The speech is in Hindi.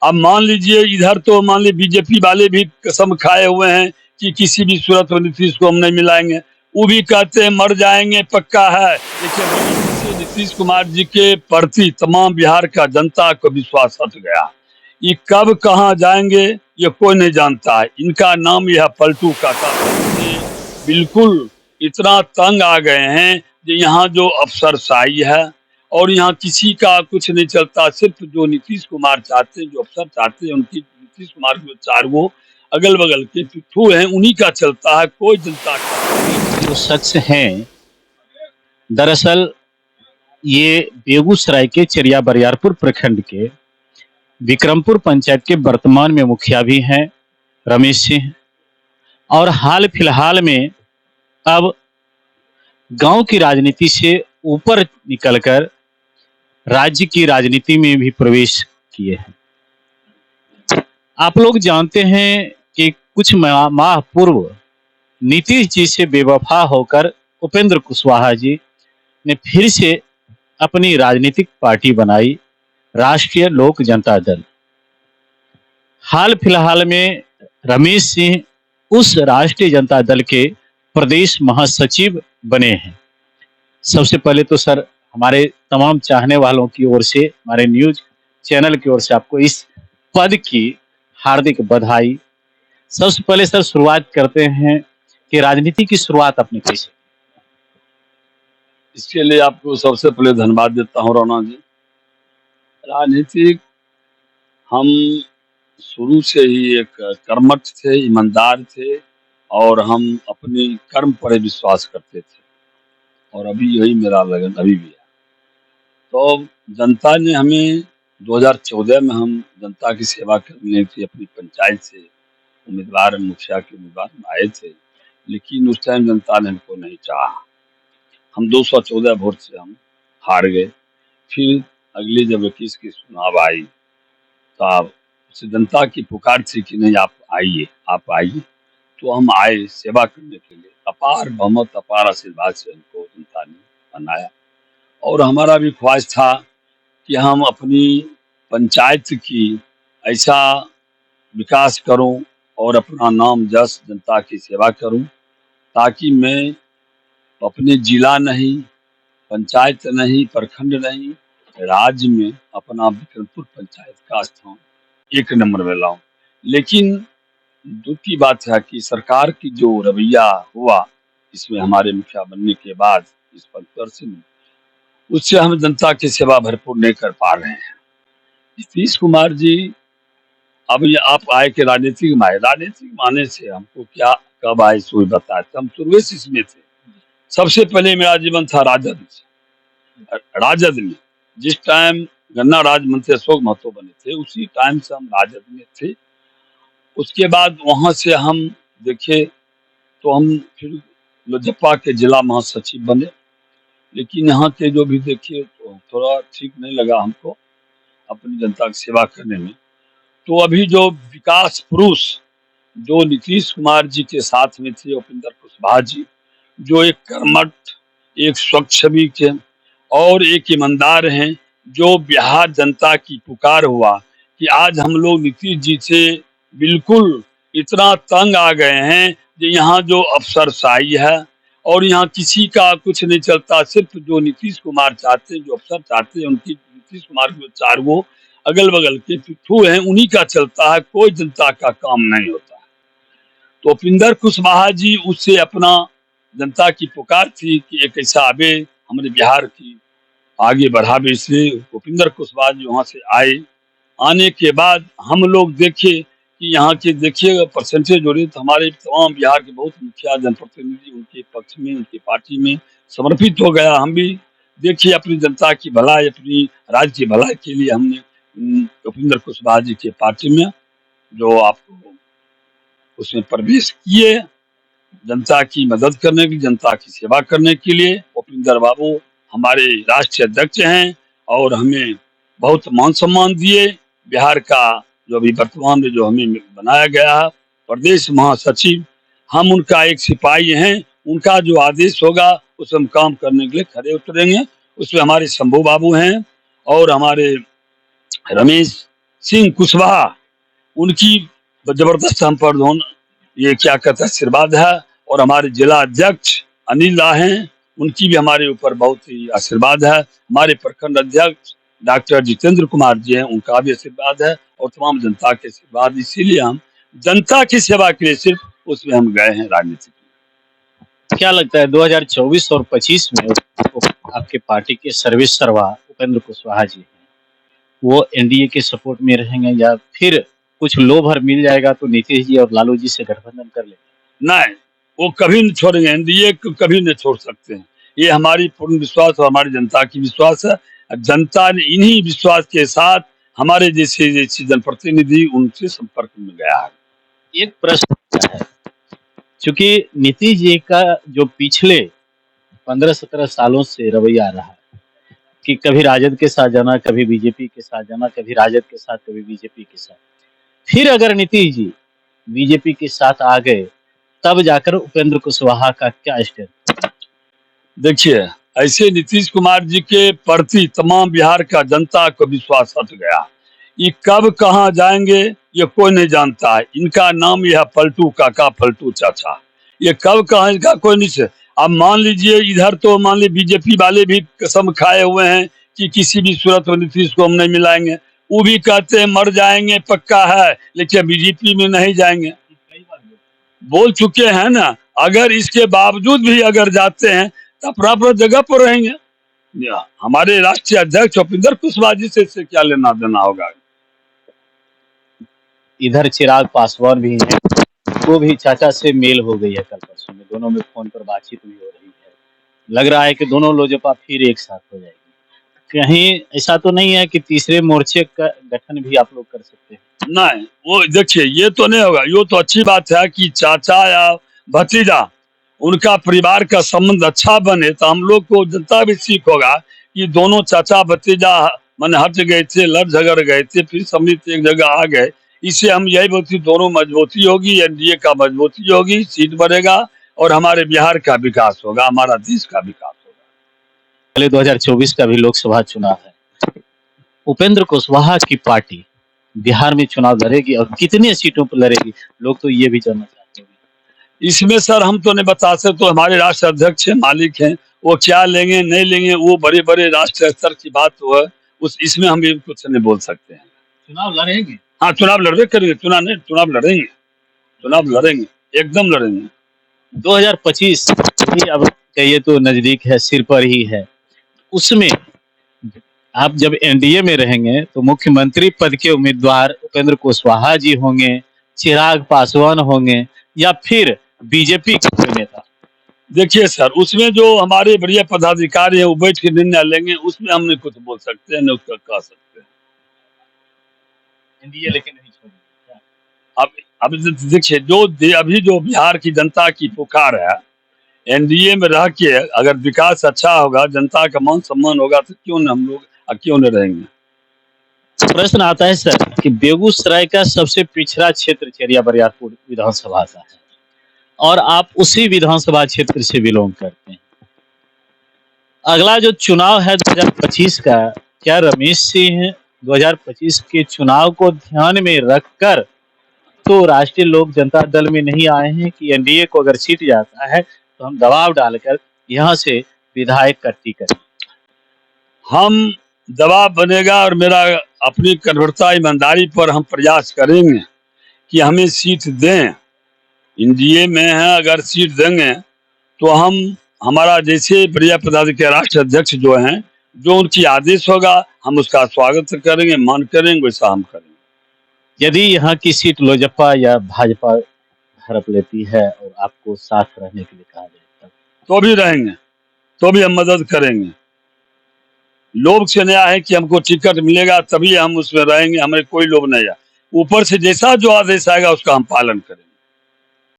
अब मान लीजिए इधर तो मान लीजिए बीजेपी वाले भी कसम खाए हुए हैं कि किसी भी सूरत में नीतीश को हम नहीं मिलाएंगे। वो भी कहते हैं मर जाएंगे पक्का है। देखिए नीतीश कुमार जी के प्रति तमाम बिहार का जनता को विश्वास हट गया। ये कब कहाँ जाएंगे ये कोई नहीं जानता है। इनका नाम यह पलटू काका ये बिल्कुल इतना तंग आ गए हैं कि यहाँ जो अफसरशाही है और यहाँ किसी का कुछ नहीं चलता। सिर्फ जो नीतीश कुमार चाहते हैं, जो अफसर चाहते हैं, उनकी नीतीश कुमार के चार वो अगल बगल के पिट्ठू हैं, उन्हीं का चलता है, कोई जनता का जो शख्स हैं दरअसल ये बेगूसराय के चरिया बरियारपुर प्रखंड के विक्रमपुर पंचायत के वर्तमान में मुखिया भी हैं रमेश सिंह, और हाल फिलहाल में अब गांव की राजनीति से ऊपर निकलकर राज्य की राजनीति में भी प्रवेश किए हैं। आप लोग जानते हैं कि कुछ माह पूर्व नीतीश जी से बेवफा होकर उपेंद्र कुशवाहा जी ने फिर से अपनी राजनीतिक पार्टी बनाई, राष्ट्रीय लोक जनता दल। हाल फिलहाल में रमेश सिंह उस राष्ट्रीय जनता दल के प्रदेश महासचिव बने हैं। सबसे पहले तो सर हमारे तमाम चाहने वालों की ओर से, हमारे न्यूज चैनल की ओर से आपको इस पद की हार्दिक बधाई। सबसे पहले सर शुरुआत करते हैं कि राजनीति की शुरुआत आपने कैसे? इसके लिए आपको सबसे पहले धन्यवाद देता हूँ रौनक जी। राजनीतिक हम शुरू से ही एक कर्मठ थे, ईमानदार थे और हम अपनी कर्म पर विश्वास करते थे और अभी यही मेरा लगन अभी भी है। तो जनता ने हमें 2014 में हम जनता की सेवा करने की अपनी पंचायत से उम्मीदवार मुखिया के उम्मीदवार आए थे, लेकिन उस टाइम जनता ने हमको नहीं चाहा। हम 214 वोट से हम हार गए। फिर अगली जब 21 की चुनाव आई तब जनता की पुकार थी कि नहीं आप आइए, आप आइए। तो हम आए सेवा करने के लिए। अपार बहुमत, अपार आशीर्वाद से हमको जनता ने बनाया और हमारा भी ख्वाहिश था कि हम अपनी पंचायत की ऐसा विकास करूं और अपना नाम जस जनता की सेवा करूं, ताकि मैं अपने जिला नहीं, पंचायत नहीं, प्रखंड नहीं, राज्य में अपना विक्रमपुर पंचायत का स्थान 1 नंबर में लाऊं। लेकिन दुख की बात है कि सरकार की जो रवैया हुआ इसमें हमारे मुखिया बनने के बाद इस पंचवर्ष में, उससे हम जनता की सेवा भरपूर नहीं कर पा रहे हैं। नीतीश कुमार जी अब ये आप आए के राजनीतिक में आए, राजनीतिक माने से हमको क्या कब आए सो बताए। हम शुरू से इसमें थे। सबसे पहले मेरा जीवन था राजद में। राजद में जिस टाइम गन्ना राज्य मंत्री अशोक महतो बने थे उसी टाइम से हम राजद में थे। उसके बाद वहां से हम देखे तो हम फिर लोजपा के जिला महासचिव बने, लेकिन यहाँ के जो भी देखे तो थोड़ा ठीक नहीं लगा हमको अपनी जनता की सेवा करने में। तो अभी जो विकास पुरुष जो नीतीश कुमार जी के साथ में थे, उपेंद्र कुशवाहा जी, जो एक कर्मठ, एक स्वच्छवी के और एक ईमानदार हैं, जो बिहार जनता की पुकार हुआ कि आज हम लोग नीतीश जी से बिल्कुल इतना तंग आ गए हैं कि यहाँ जो अफसरशाही है और यहाँ किसी का कुछ नहीं चलता। सिर्फ जो नीतीश कुमार चाहते हैं, जो अफसर चाहते हैं, उनकी नीतीश कुमार के चार वो अगल बगल के पिट्ठू हैं, उन्हीं का चलता है, कोई जनता का काम नहीं होता है। तो उपेंद्र कुशवाहा जी उससे अपना जनता की पुकार थी कि एक ऐसा आवे हमारे बिहार की आगे बढ़ावे, इसलिए उपेंद्र कुशवाहा जी वहां से आए। आने के बाद हम लोग देखे कि यहाँ के देखिए परसेंटेज हो रही, तो हमारे तमाम बिहार के बहुत मुखिया जनप्रतिनिधि उनके पक्ष में, उनकी पार्टी में समर्पित हो गया। हम भी देखिए अपनी जनता की भलाई, अपनी राज्य की भलाई के लिए हमने उपेंद्र कुशवाहा जी के पार्टी में जो आपको उसमें प्रवेश किए, जनता की मदद करने की, जनता की सेवा करने के लिए। उपेंद्र बाबू हमारे राष्ट्रीय अध्यक्ष हैं और हमें बहुत मान सम्मान दिए। बिहार का जो अभी वर्तमान में जो हमें बनाया गया है प्रदेश महासचिव, हम उनका एक सिपाही हैं। उनका जो आदेश होगा उसमें हम काम करने के लिए खड़े उतरेंगे। उसमें हमारे शंभू बाबू हैं और हमारे रमेश सिंह कुशवाहा, उनकी जबरदस्त हम पर ये क्या कहते हैं आशीर्वाद है, और हमारे जिला अध्यक्ष अनिल राय हैं, उनकी भी हमारे ऊपर बहुत ही आशीर्वाद है। हमारे प्रखंड अध्यक्ष डॉक्टर जितेंद्र कुमार जी हैं, उनका भी आशीर्वाद है, और तमाम जनता के आशीर्वाद। इसीलिए हम जनता की सेवा के लिए सिर्फ उसमें हम गए हैं राजनीति में। क्या लगता है 2024 और 25 में आपके पार्टी के सर्वेसर्वा उपेंद्र कुशवाहा जी हैं, वो एनडीए के सपोर्ट में रहेंगे या फिर कुछ लोभ भर मिल जाएगा तो नीतीश जी और लालू जी से गठबंधन कर लेंगे? नहीं, वो कभी नहीं छोड़ेंगे, एनडीए को कभी नहीं छोड़ सकते हैं। ये हमारी पूर्ण विश्वास और हमारी जनता की विश्वास है। जनता ने इन्हीं विश्वास के साथ हमारे जैसे जनप्रतिनिधि उनसे संपर्क में गया है। एक प्रश्न है, चूंकि नीतीश जी का जो पिछले 15-17 सालों से रवैया रहा कि कभी राजद के साथ जाना, कभी बीजेपी के साथ जाना, कभी राजद के साथ, कभी बीजेपी के साथ, फिर अगर नीतीश जी बीजेपी के साथ आ गए तब जाकर उपेंद्र कुशवाहा का क्या स्टेप? देखिए, ऐसे नीतीश कुमार जी के प्रति तमाम बिहार का जनता को विश्वास हट गया। ये कब कहाँ जाएंगे ये कोई नहीं जानता है। इनका नाम यह पलटू काका, पलटू चाचा। ये कब कहाँ इनका कोई नहीं से। अब मान लीजिए इधर तो मान लीजिए बीजेपी वाले भी कसम खाए हुए हैं कि किसी भी सूरत में नीतीश को हम नहीं मिलाएंगे। वो भी कहते हैं मर जाएंगे पक्का है, लेकिन बीजेपी में नहीं जाएंगे। बोल चुके हैं ना। अगर इसके बावजूद भी अगर जाते हैं तो अपना अपना जगह पर रहेंगे। हमारे राष्ट्रीय अध्यक्ष उपेंद्र कुशवाहा जी से इससे क्या लेना देना होगा। इधर चिराग पासवान भी हैं, वो भी चाचा से मेल हो गई है कल परसों में, दोनों में फोन पर बातचीत भी हो रही है। लग रहा है कि दोनों लोजपा फिर एक साथ हो जाएगी। कहीं ऐसा तो नहीं है कि तीसरे मोर्चे का गठन भी आप लोग कर सकते हैं? नहीं, वो देखिए ये तो नहीं होगा। ये तो अच्छी बात है कि चाचा या भतीजा उनका परिवार का संबंध अच्छा बने, तो हम लोग को जनता भी सीख होगा कि दोनों चाचा भतीजा मन हट गए थे, लड़ झगड़ गए थे, फिर सम्मिलित एक जगह आ गए। इससे हम यही बोलते दोनों मजबूती होगी, एनडीए का मजबूती होगी, सीट बढ़ेगा और हमारे बिहार का विकास होगा, हमारा देश का विकास होगा। पहले 2024 का भी लोकसभा चुनाव है, उपेंद्र कुशवाहा की पार्टी बिहार में चुनाव लड़ेगी और कितने सीटों पर लड़ेगी, लोग तो ये भी जानना चाहते हैं। इसमें सर हम तो नहीं बता सकते, तो हमारे राष्ट्रीय अध्यक्ष हैं, मालिक हैं, वो क्या लेंगे नहीं लेंगे वो बड़े बड़े राष्ट्रीय स्तर की बात तो है। इसमें हम भी कुछ नहीं बोल सकते हैं। चुनाव लड़ेंगे? हाँ, चुनाव लड़बे करेंगे, चुनाव नहीं, चुनाव लड़ेंगे, चुनाव लड़ेंगे, एकदम लड़ेंगे। 2025 भी अब कहिए तो नजदीक है, सिर पर ही है। उसमें आप जब एनडीए में रहेंगे तो मुख्यमंत्री पद के उम्मीदवार उपेंद्र कुशवाहा जी होंगे, चिराग पासवान होंगे या फिर बीजेपी के कोई नेता? देखिए सर, उसमें जो हमारे बढ़िया पदाधिकारी है वो बैठ के निर्णय लेंगे, उसमें हम नहीं कुछ बोल सकते हैं, न उसका कह सकते हैं। एनडीए लेकिन नहीं छोड़ेंगे। अब देखिए अभी जो बिहार की जनता की पुकार है, एनडीए में रह के अगर विकास अच्छा होगा, जनता का मान सम्मान होगा, तो क्यों न हम लोग क्यों न रहेंगे। प्रश्न आता है सर कि बेगूसराय का सबसे पिछड़ा क्षेत्र चेरिया बरियारपुर विधानसभा का है और आप उसी विधानसभा क्षेत्र से बिलोंग करते हैं। अगला जो चुनाव है 2025 का, क्या रमेश सिंह 2025 के चुनाव को ध्यान में रखकर तो राष्ट्रीय लोक जनता दल में नहीं आए हैं कि एनडीए को अगर सीट जाता है तो हम दबाव डालकर यहाँ से विधायक का टिकट? हम दबाव बनेगा और मेरा अपनी कठोरता ईमानदारी पर हम प्रयास करेंगे कि हमें सीट दें। एनडीए में है, अगर सीट देंगे तो हम हमारा जैसे बढ़िया पदाधिकारी राष्ट्रीय अध्यक्ष जो हैं, जो उनकी आदेश होगा हम उसका स्वागत करेंगे, मान करेंगे, वैसा हम करेंगे। यदि यहाँ की सीट लोजपा या भाजपा हड़प लेती है और आपको साथ रहने के लिए कहा जाए तो भी रहेंगे, तो भी हम मदद करेंगे। लोभ से नया है कि हमको टिकट मिलेगा तभी हम उसमें रहेंगे, हमें कोई लोभ नहीं है। ऊपर से जैसा जो आदेश आएगा उसका हम पालन करेंगे।